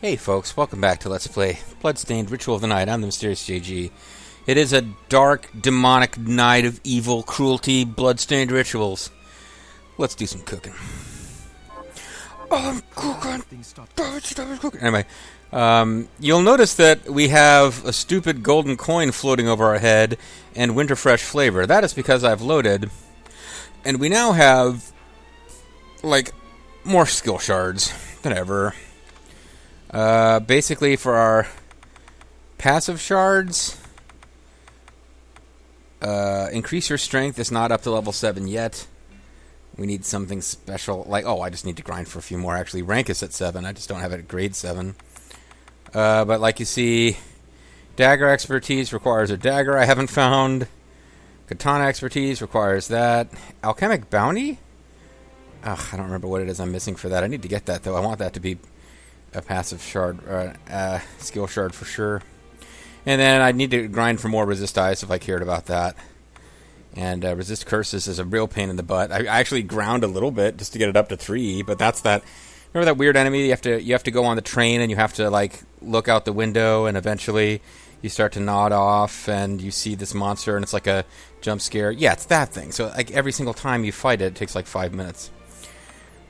Hey folks, welcome back to Let's Play Bloodstained Ritual of the Night. I'm the Mysterious JG. It is a dark, demonic night of evil, cruelty, bloodstained rituals. Let's do some cooking. Oh, I'm cooking. Anyway, you'll notice that we have a stupid golden coin floating over our head and Winterfresh flavor. That is because I've loaded, and we now have, like, more skill shards than ever. Basically, for our passive shards, increase your strength is not up to level 7 yet. We need something special, like, oh, I just need to grind for a few more, actually. Rank is at 7, I just don't have it at grade 7. But like you see, dagger expertise requires a dagger I haven't found. Katana expertise requires that. Alchemic bounty? Ugh, I don't remember what it is I'm missing for that. I need to get that, though. I want that to be a passive shard, skill shard for sure. And then I need to grind for more resist ice if I cared about that. And resist curses is a real pain in the butt. I actually ground a little bit just to get it up to 3, but that's that. Remember that weird enemy? You have to go on the train and you have to like look out the window, and eventually you start to nod off and you see this monster and it's like a jump scare. Yeah, it's that thing. So like every single time you fight it, it takes like 5 minutes.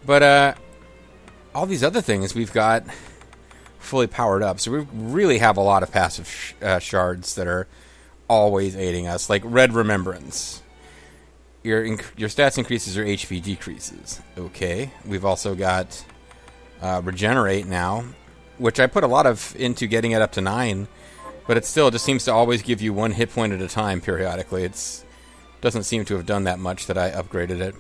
But all these other things we've got fully powered up, so we really have a lot of passive shards that are always aiding us, like Red Remembrance. Your stats increases, your HP decreases. Okay, we've also got Regenerate now, which I put a lot of into getting it up to 9, but it still just seems to always give you 1 hit point at a time periodically. It doesn't seem to have done that much that I upgraded it.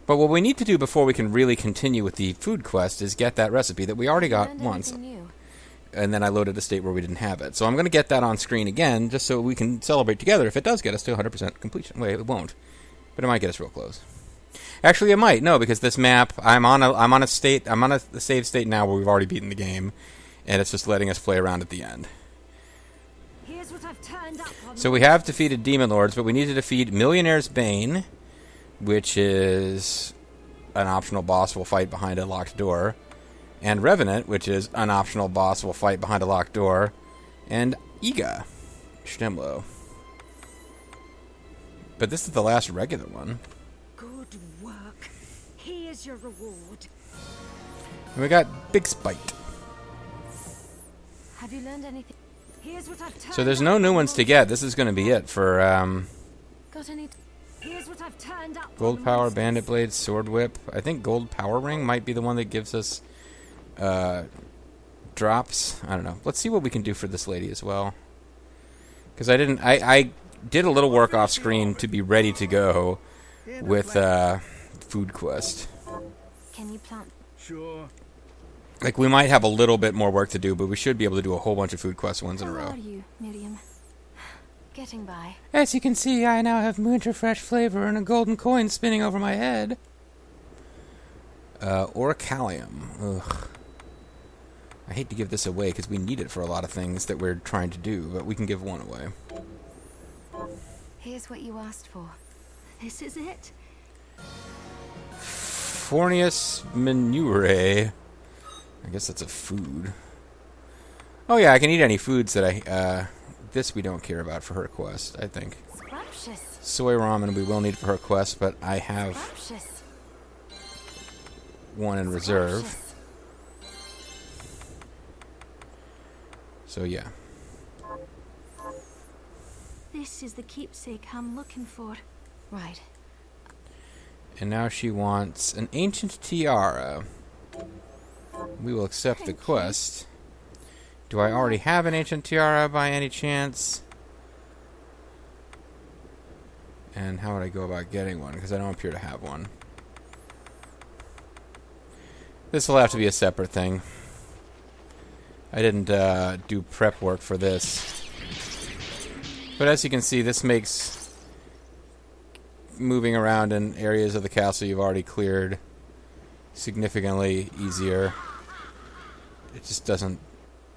But what we need to do before we can really continue with the food quest is get that recipe that we already got once. And then I loaded a state where we didn't have it. So I'm going to get that on screen again, just so we can celebrate together if it does get us to 100% completion. Wait, it won't. But it might get us real close. Actually, it might. No, because this map, I'm on a save state now where we've already beaten the game, and it's just letting us play around at the end. Here's what I've turned up on. So we have defeated Demon Lords, but we need to defeat Millionaire's Bane, which is an optional boss we'll fight behind a locked door, and Revenant, which is an optional boss we'll fight behind a locked door, and Iga Stemlo. But this is the last regular one. Good work. Here's your reward. And we got Big Spite. Have you learned anything? Here's what I've turned. So there's no new ones to get. This is going to be it for Got any? Here's what I've turned up. Gold Power, Bandit Blade, Sword Whip. I think Gold Power Ring might be the one that gives us drops. I don't know. Let's see what we can do for this lady as well. Because I did a little work off screen to be ready to go with food quest. Can you plant? Sure. Like, we might have a little bit more work to do, but we should be able to do a whole bunch of food quest ones in a How row. are you, Miriam? Getting by. As you can see, I now have Winterfresh flavor and a golden coin spinning over my head. Orichallium. Ugh. I hate to give this away because we need it for a lot of things that we're trying to do, but we can give one away. Here's what you asked for. This is it. Fornius Manure. I guess that's a food. Oh yeah, I can eat any foods that I... this we don't care about for her quest, I think. Scrumptious. Soy ramen we will need for her quest, but I have Scrumptious. one in reserve. Scrumptious. So yeah. This is the keepsake I'm looking for. Right. And now she wants an ancient tiara. We will accept the quest. Do I already have an ancient tiara by any chance? And how would I go about getting one? Because I don't appear to have one. This will have to be a separate thing. I didn't do prep work for this. But as you can see, this makes moving around in areas of the castle you've already cleared significantly easier. It just doesn't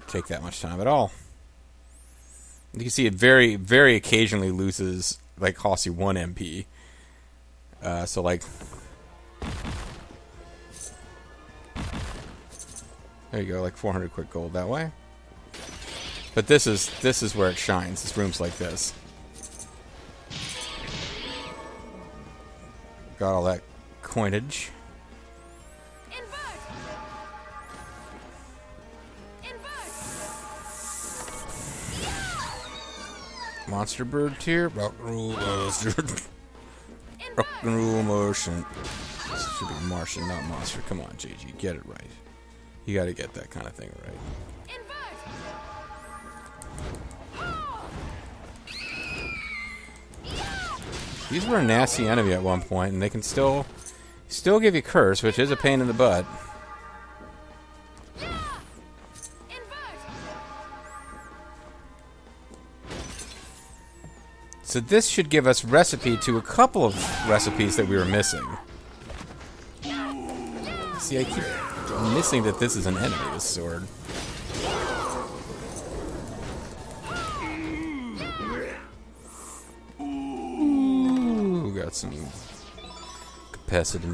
take that much time at all. You can see it very, very occasionally loses, like, costs you 1 MP. So, like, There you go, like 400 quick gold that way. But this is where it shines. This room's like this. Got all that coinage. Monster bird tier. Rock and roll monster. Rock and roll motion. This should be Martian, not monster. Come on, JG, get it right. You gotta get that kind of thing right. These were a nasty enemy at one point, and they can still give you curse, which is a pain in the butt. So this should give us recipe to a couple of recipes that we were missing. See, I keep missing that this is an enemy, this sword. Ooh, got some capacity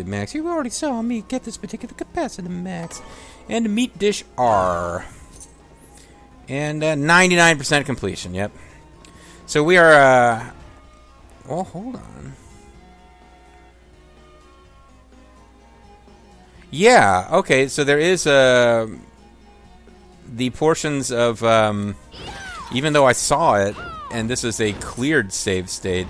max. You already saw me get this particular capacity max. And a meat dish R. And 99% completion, yep. So we are, oh, hold on. Yeah, okay, so there is, the portions of, even though I saw it, and this is a cleared save state,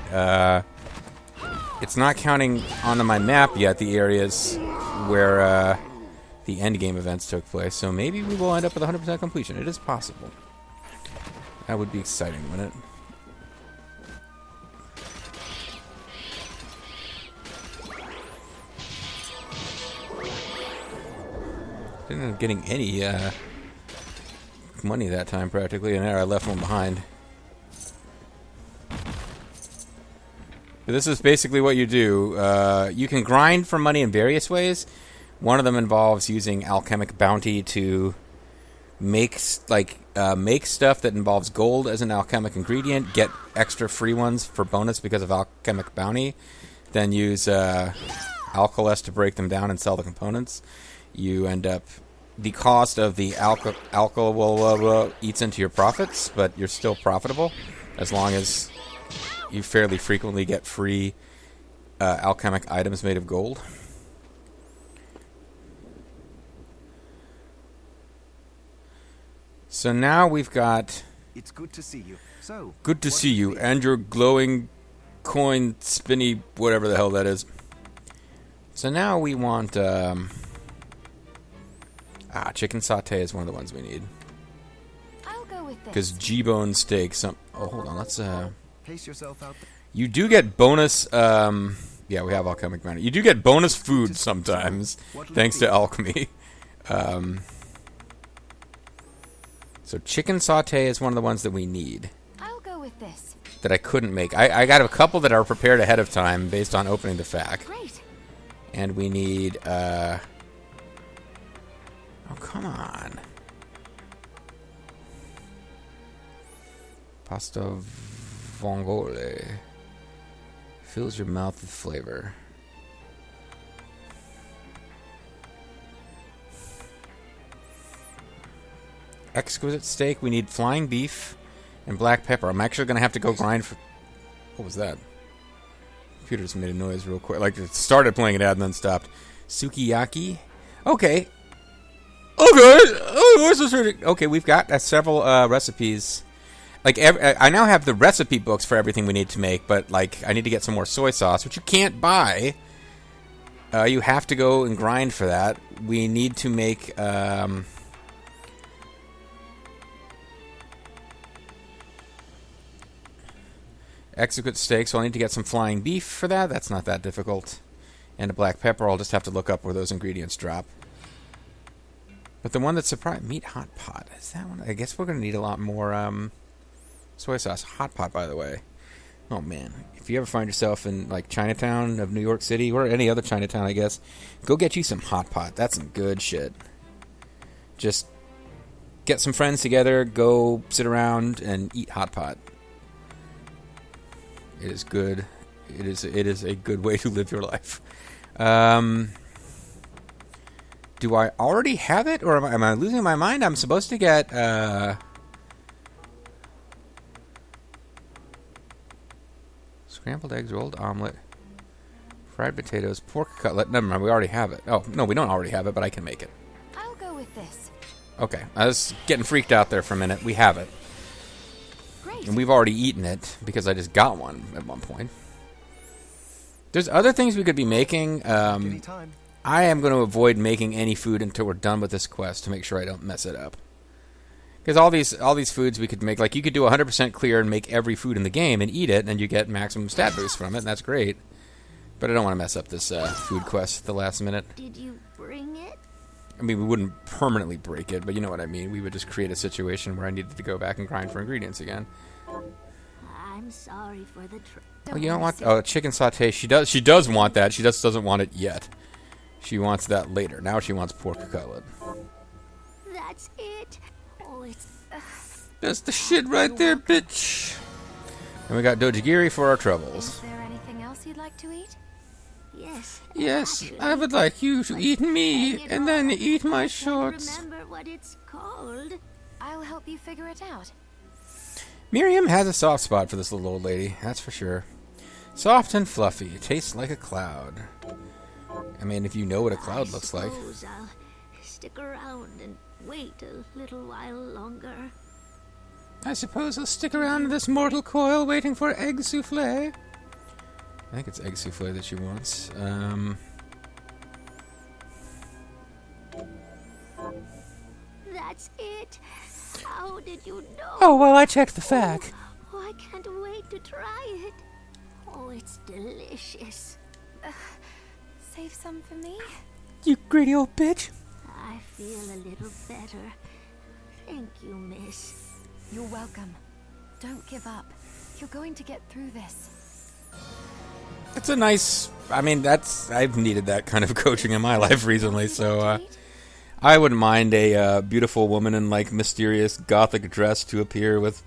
it's not counting onto my map yet the areas where, the endgame events took place, so maybe we will end up with 100% completion. It is possible. That would be exciting, wouldn't it? Didn't end up getting any money that time, practically, and there I left one behind. But this is basically what you do. You can grind for money in various ways. One of them involves using alchemic bounty to make make stuff that involves gold as an alchemic ingredient, get extra free ones for bonus because of alchemic bounty, then use alkales to break them down and sell the components. You end up, the cost of the alcohol eats into your profits, but you're still profitable as long as you fairly frequently get free alchemic items made of gold. So now we've got... It's good to see you. So good to see you, and your glowing coin spinny whatever the hell that is. So now we want... chicken sauté is one of the ones we need. I'll go with this. Because G-bone steak, oh, hold on, let's, Pace yourself out there. You do get bonus, yeah, we have alchemic bounty. You do get bonus food sometimes, thanks to alchemy. So chicken sauté is one of the ones that we need. I'll go with this. That I couldn't make. I got a couple that are prepared ahead of time based on opening the FAQ. Great. And we need, oh, come on. Pasta vongole. Fills your mouth with flavor. Exquisite steak. We need flying beef and black pepper. I'm actually going to have to go grind for... What was that? Computer just made a noise real quick. Like, it started playing it out and then stopped. Sukiyaki. Okay. Okay. Oh, what's this? Okay, we've got several recipes. Like, I now have the recipe books for everything we need to make, but, like, I need to get some more soy sauce, which you can't buy. You have to go and grind for that. We need to make... exquisite steak, so I'll need to get some flying beef for that. That's not that difficult. And a black pepper. I'll just have to look up where those ingredients drop. But the one that surprised... Meat hot pot. Is that one? I guess we're going to need a lot more soy sauce. Hot pot, by the way. Oh, man. If you ever find yourself in, like, Chinatown of New York City, or any other Chinatown, I guess, go get you some hot pot. That's some good shit. Just get some friends together, go sit around, and eat hot pot. It is good. It is a good way to live your life. do I already have it, or am I losing my mind? I'm supposed to get scrambled eggs, rolled omelet, fried potatoes, pork cutlet. Never mind, we already have it. Oh, no, we don't already have it, but I can make it. I'll go with this. Okay, I was getting freaked out there for a minute. We have it. Great. And we've already eaten it, because I just got one at one point. There's other things we could be making. Anytime. I am going to avoid making any food until we're done with this quest to make sure I don't mess it up. Because all these foods we could make, like you could do 100% clear and make every food in the game and eat it, and you get maximum stat boost from it, and that's great. But I don't want to mess up this food quest at the last minute. Did you bring it? I mean, we wouldn't permanently break it, but you know what I mean. We would just create a situation where I needed to go back and grind for ingredients again. I'm sorry for the trouble. Oh, you don't want chicken sauté. She does want that. She just doesn't want it yet. She wants that later. Now she wants pork cutlet. That's it. Oh, it's... That's the shit right there, bitch. And we got Dojigiri for our troubles. Is there anything else you'd like to eat? Yes. Yes, actually, I would like you to eat me hang it and then all. eat my I shorts. can't remember what it's called. I'll help you figure it out. Miriam has a soft spot for this little old lady, that's for sure. Soft and fluffy, tastes like a cloud. I mean, if you know what a cloud looks like. I suppose I'll stick around and wait a little while longer. I suppose I'll stick around in this mortal coil waiting for egg souffle. I think it's egg souffle that she wants. That's it. How did you know? Oh, well, I checked the fact. Oh, I can't wait to try it. Oh, it's delicious. Save some for me? You greedy old bitch. I feel a little better. Thank you, miss. You're welcome. Don't give up. You're going to get through this. It's a nice... I mean, I've needed that kind of coaching in my life recently, so... I wouldn't mind a beautiful woman in, like, mysterious gothic dress to appear with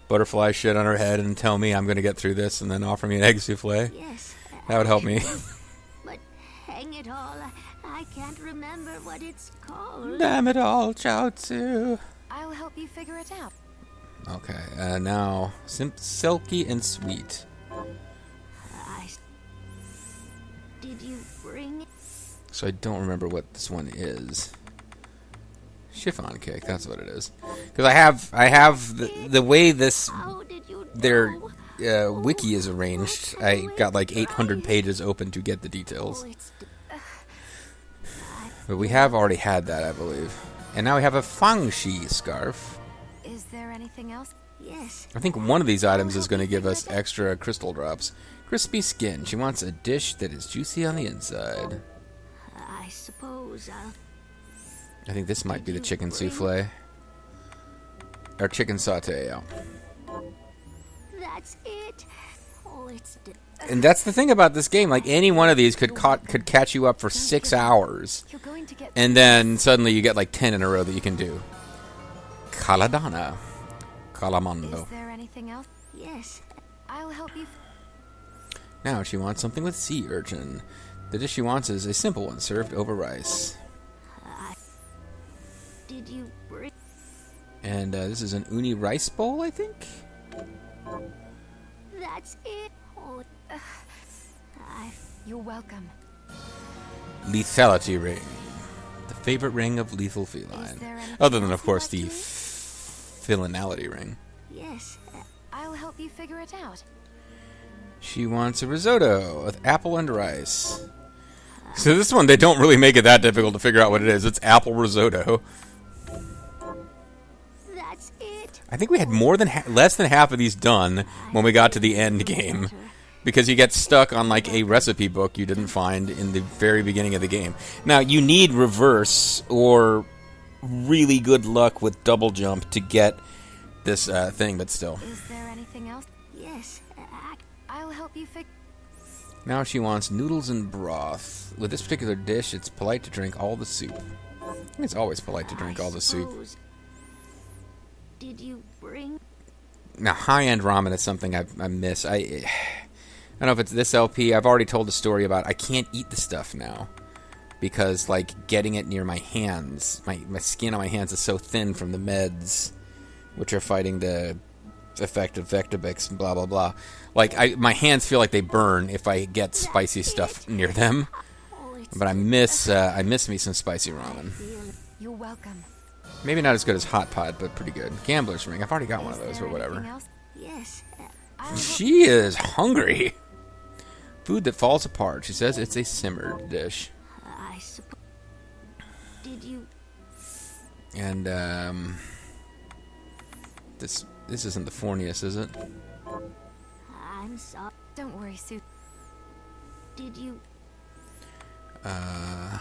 butterfly shit on her head and tell me I'm going to get through this and then offer me an egg souffle. Yes. That would help me. But hang it all, I can't remember what it's called. Damn it all, Chaozu. I'll help you figure it out. Okay, now, silky and sweet. Did you bring it? So I don't remember what this one is. Chiffon cake, that's what it is. Because I have the way this How did you their know? wiki is arranged. I got like 800 pages open to get the details. Oh, it's But we have already had that, I believe. And now we have a Fangshi scarf. Is there anything else? yes. I think one of these items is going to give us extra crystal drops. Crispy skin. She wants a dish that is juicy on the inside. I suppose I'll... I think this might be the chicken souffle. Or chicken sauté, yeah. That's it. Oh, it's... And that's the thing about this game. Like, any one of these could catch you up for 6 hours. You're going to get And then suddenly you get like 10 in a row that you can do. Caladana. Calamando. Is there anything else? Yes. I'll help you. Now she wants something with sea urchin. The dish she wants is a simple one served over rice. Did you bring... And this is an uni rice bowl, I think? That's it. Oh, You're welcome. Lethality Ring. The favorite ring of lethal Is feline. there anything Other than, else of you'd course, like the to eat? Filinality Ring. yes. I'll help you figure it out. She wants a risotto with apple and rice. So this one, they don't really make it that difficult to figure out what it is. It's apple risotto. That's it. I think we had less than half of these done when we got to the end game. Because you get stuck on like a recipe book you didn't find in the very beginning of the game. Now, you need reverse or really good luck with double jump to get this thing, but still. Is there anything else? Yes. I'll help you figure. Now she wants noodles and broth. With this particular dish, it's polite to drink all the soup. I think it's always polite to drink all the soup. Did you bring... Now, high-end ramen is something I miss. I don't know if it's this LP. I've already told the story about I can't eat the stuff now because like getting it near my hands, my skin on my hands is so thin from the meds, which are fighting the effect of Vectibix and blah blah blah. Like my hands feel like they burn if I get spicy stuff near them. But I miss me some spicy ramen. You're welcome. Maybe not as good as Hot Pot, but pretty good. Gambler's Ring. I've already got one of those, but whatever. Yes. She is hungry. Food that falls apart. She says it's a simmered dish. I suppose. Did you? And this isn't the Fornius, is it? I'm sorry. Don't worry, Sue. Did you? I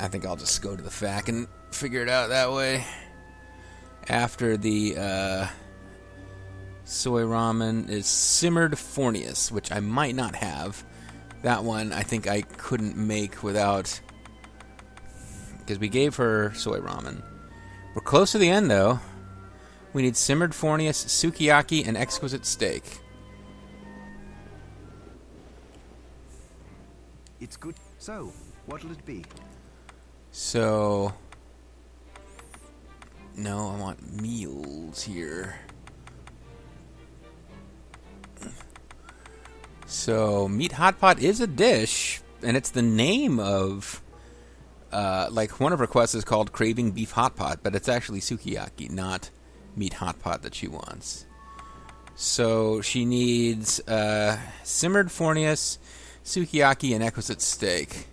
think I'll just go to the FAQ and figure it out that way. After the soy ramen is simmered Fornius, which I might not have. That one I think I couldn't make without, because we gave her soy ramen. We're close to the end though. We need simmered Fornius, sukiyaki, and exquisite steak. It's good. So, what'll it be? So, no, I want meals here. So, meat hot pot is a dish, and it's the name of, like one of her quests is called Craving Beef Hot Pot, but it's actually sukiyaki, not meat hot pot that she wants. So, she needs simmered Fornius, sukiyaki, and exquisite steak.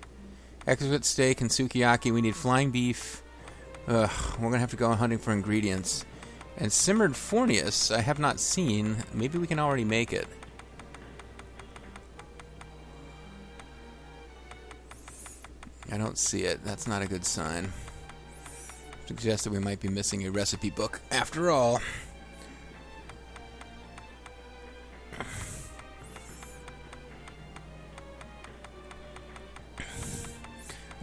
Exquisite steak and sukiyaki. We need flying beef. We're going to have to go hunting for ingredients. And simmered Fornius, I have not seen. Maybe we can already make it. I don't see it. That's not a good sign. Suggests that we might be missing a recipe book after all.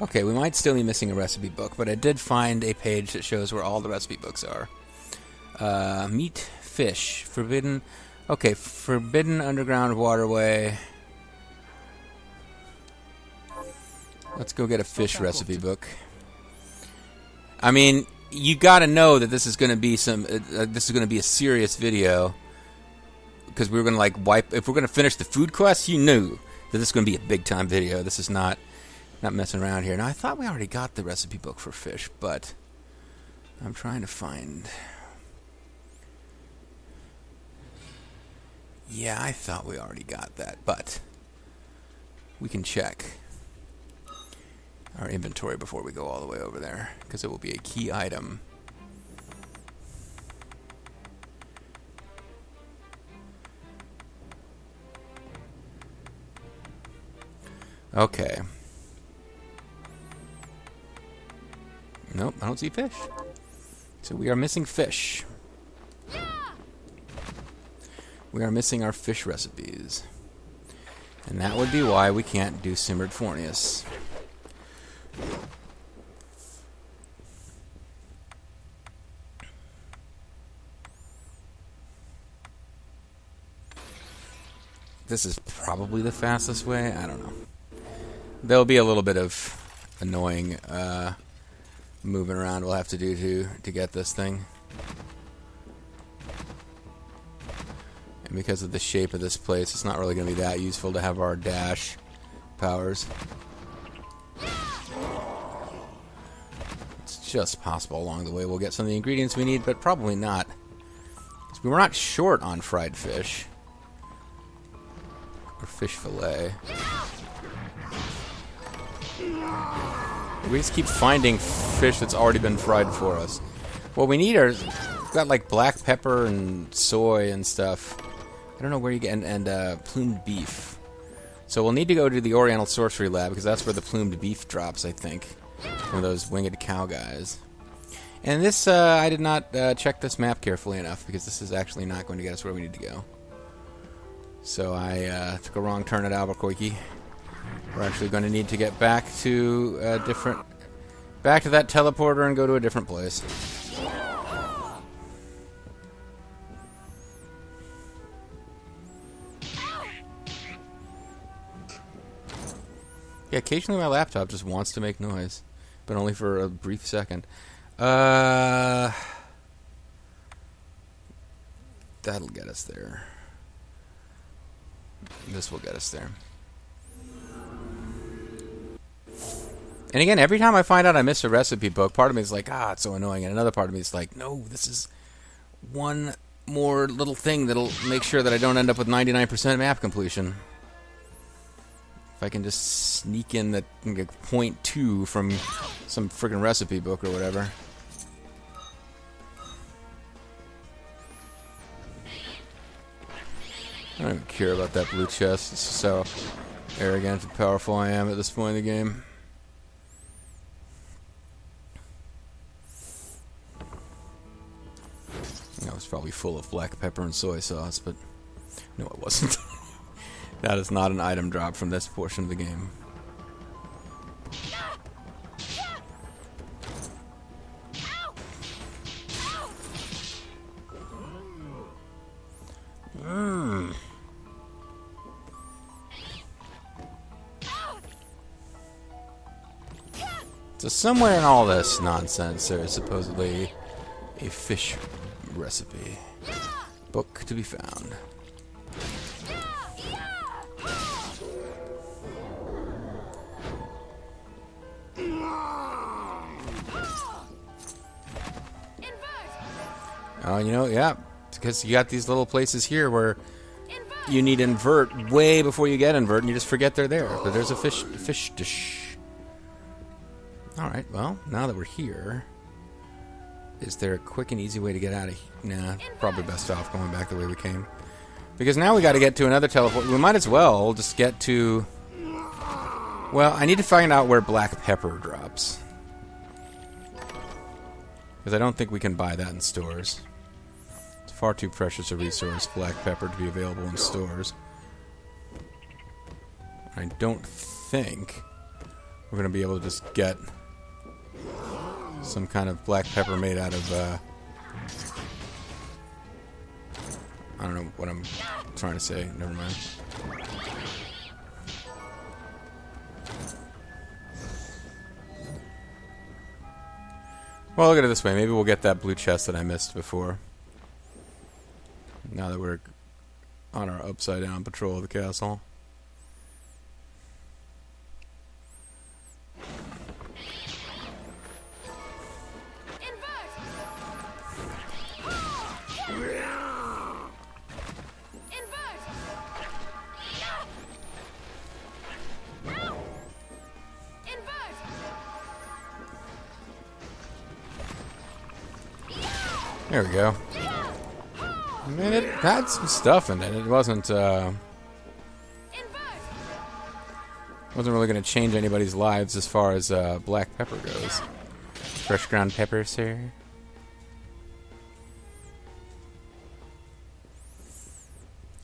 Okay, we might still be missing a recipe book, but I did find a page that shows where all the recipe books are. Meat, fish, forbidden... Okay, forbidden underground waterway. Let's go get a fish recipe book. I mean, you gotta know that this is gonna be this is gonna be a serious video, because we were gonna like if we're gonna finish the food quest, you knew that this is gonna be a big time video. This is not messing around here. Now, I thought we already got the recipe book for fish, but I'm trying to find... Yeah, I thought we already got that, but we can check our inventory before we go all the way over there, because it will be a key item. Okay. Nope, I don't see fish. So we are missing fish. We are missing our fish recipes. And that would be why we can't do simmered Fornius. This is probably the fastest way. I don't know. There'll be a little bit of annoying moving around we'll have to do to get this thing. And because of the shape of this place, it's not really going to be that useful to have our dash powers. It's just possible along the way we'll get some of the ingredients we need, but probably not. We were not short on fried fish. Or fish fillet. We just keep finding fish that's already been fried for us. What we need are... We've got like black pepper and soy and stuff. I don't know where you get... And plumed beef. So we'll need to go to the Oriental Sorcery Lab, because that's where the plumed beef drops, I think. From those winged cow guys. And this, I did not check this map carefully enough, because this is actually not going to get us where we need to go. So I took a wrong turn at Albuquerque. We're actually going to need to get back to back to that teleporter and go to a different place. Yeah, occasionally my laptop just wants to make noise, but only for a brief second. That'll get us there. This will get us there. And again, every time I find out I missed a recipe book, part of me is like, it's so annoying. And another part of me is like, no, this is one more little thing that'll make sure that I don't end up with 99% map completion. If I can just sneak in that 0.2 from some friggin' recipe book or whatever. I don't even care about that blue chest. It's just how arrogant and powerful I am at this point in the game. It was probably full of black pepper and soy sauce, but no, it wasn't. That is not an item drop from this portion of the game. So somewhere in all this nonsense, there is supposedly a fish recipe book to be found. Oh, you know, yeah, because you got these little places here where you need invert way before you get invert, and you just forget they're there. But there's a fish dish. All right, well, now that we're here, is there a quick and easy way to get out of here? Nah, probably best off going back the way we came. Because now we got to get to another teleport. We might as well just get to... Well, I need to find out where black pepper drops. Because I don't think we can buy that in stores. It's far too precious a resource, black pepper, to be available in stores. I don't think we're going to be able to just get some kind of black pepper made out of, I don't know what I'm trying to say. Never mind. Well, look at it this way. Maybe we'll get that blue chest that I missed before. Now that we're on our upside-down patrol of the castle. There we go. I mean, it had some stuff in it. It wasn't really going to change anybody's lives as far as black pepper goes. Fresh ground pepper, sir.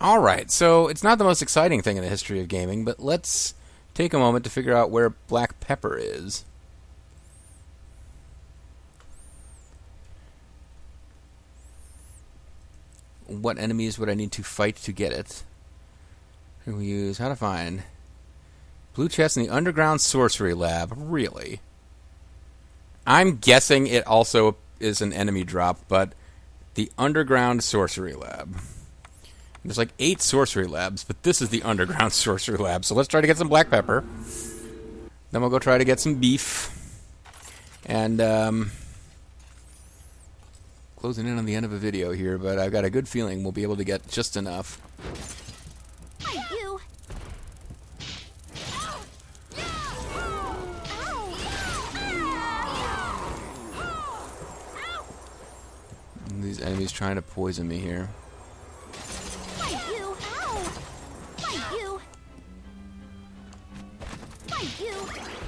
Alright, so it's not the most exciting thing in the history of gaming, but let's take a moment to figure out where black pepper is. What enemies would I need to fight to get it? Here we use how to find blue chest in the underground sorcery lab. Really? I'm guessing it also is an enemy drop, but the underground sorcery lab. There's like 8 sorcery labs, but this is the underground sorcery lab. So let's try to get some black pepper. Then we'll go try to get some beef. And closing in on the end of a video here, but I've got a good feeling we'll be able to get just enough. You. And these enemies trying to poison me here.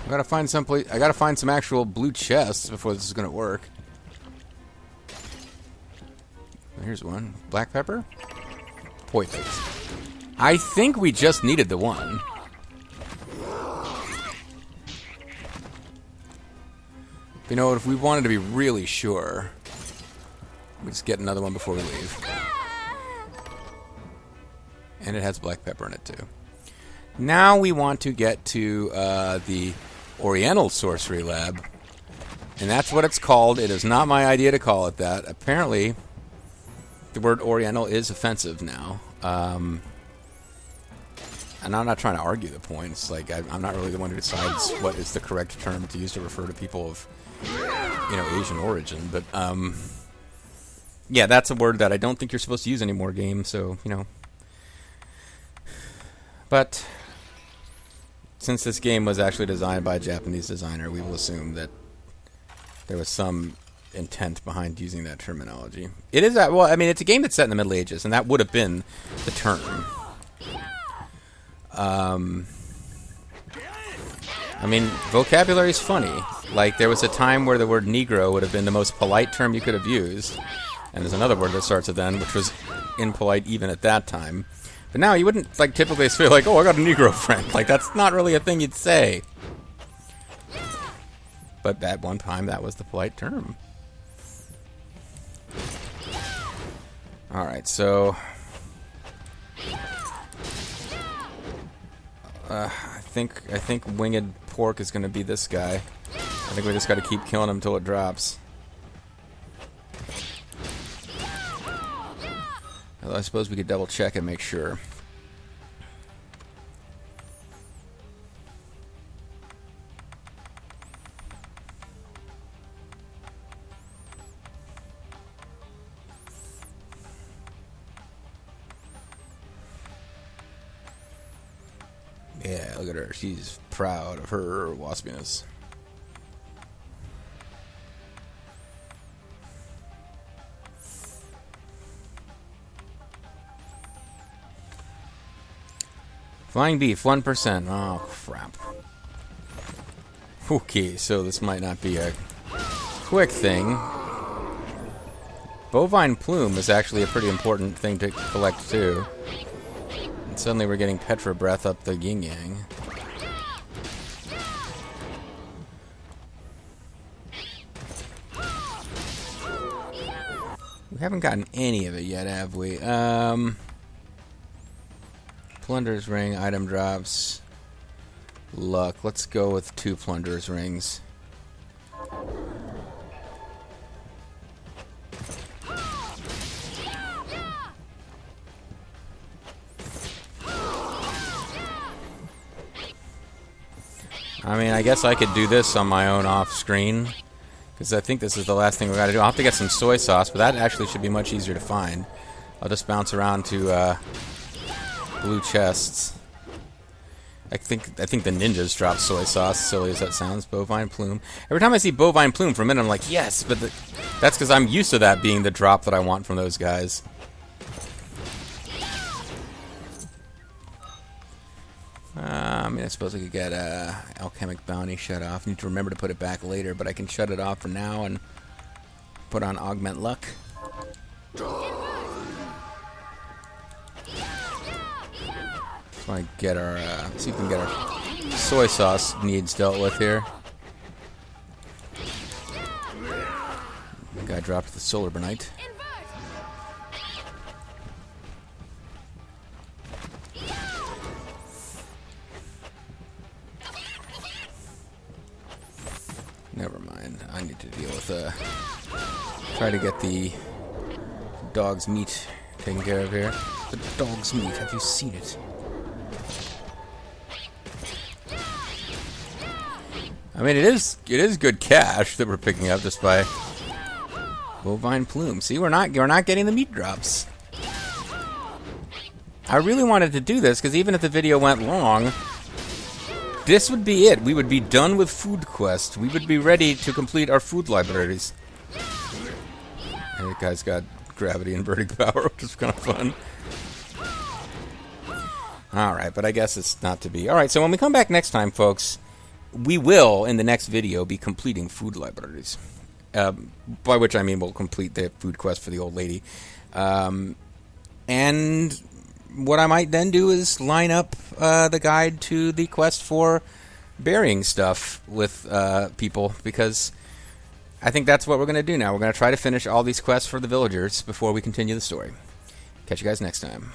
I gotta find some place. I gotta find some actual blue chests before this is gonna work. Here's one. Black pepper? Perfect. I think we just needed the one. You know, if we wanted to be really sure, we just get another one before we leave. And it has black pepper in it too. Now we want to get to the Oriental Sorcery Lab. And that's what it's called. It is not my idea to call it that. Apparently, the word Oriental is offensive now. And I'm not trying to argue the point. It's like I'm not really the one who decides what is the correct term to use to refer to people of, Asian origin. But, yeah, that's a word that I don't think you're supposed to use anymore, game. So, But since this game was actually designed by a Japanese designer, we will assume that there was some intent behind using that terminology. It is that, well, I mean, it's a game that's set in the Middle Ages, and that would have been the term. I mean, vocabulary is funny. Like, there was a time where the word Negro would have been the most polite term you could have used, and there's another word that starts with N, which was impolite even at that time. But now you wouldn't, like, typically say, like, oh, I got a Negro friend. Like, that's not really a thing you'd say. But at one time, that was the polite term. Alright, so... I think winged pork is going to be this guy. I think we just got to keep killing him until it drops. Although I suppose we could double check and make sure. Yeah, look at her. She's proud of her waspiness. Flying beef, 1%. Oh, crap. Okay, so this might not be a quick thing. Bovine plume is actually a pretty important thing to collect, too. And suddenly we're getting Petra breath up the yin-yang. We haven't gotten any of it yet, have we? Plunder's Ring, item drops, luck. Let's go with 2 Plunder's Rings. I mean, I guess I could do this on my own off screen, because I think this is the last thing we gotta do. I'll have to get some soy sauce, but that actually should be much easier to find. I'll just bounce around to blue chests. I think the ninjas drop soy sauce, silly as that sounds. Bovine plume. Every time I see bovine plume for a minute, I'm like, yes, but that's because I'm used to that being the drop that I want from those guys. I mean, I suppose I could get Alchemic Bounty shut off. Need to remember to put it back later, but I can shut it off for now and put on Augment Luck. Get our, see if we can get our soy sauce needs dealt with here. The guy dropped the Solar Burnite. Never mind. I need to deal with, try to get the dog's meat taken care of here. The dog's meat, have you seen it? I mean, it is good cash that we're picking up just by bovine plume. See, we're not getting the meat drops. I really wanted to do this because even if the video went long, this would be it. We would be done with Food Quest. We would be ready to complete our food libraries. And that guy's got gravity inverting power, which is kind of fun. Alright, but I guess it's not to be. Alright, so when we come back next time, folks, we will, in the next video, be completing food libraries. By which I mean we'll complete the food quest for the old lady. And what I might then do is line up the guide to the quest for burying stuff with people, because I think that's what we're going to do now. We're going to try to finish all these quests for the villagers before we continue the story. Catch you guys next time.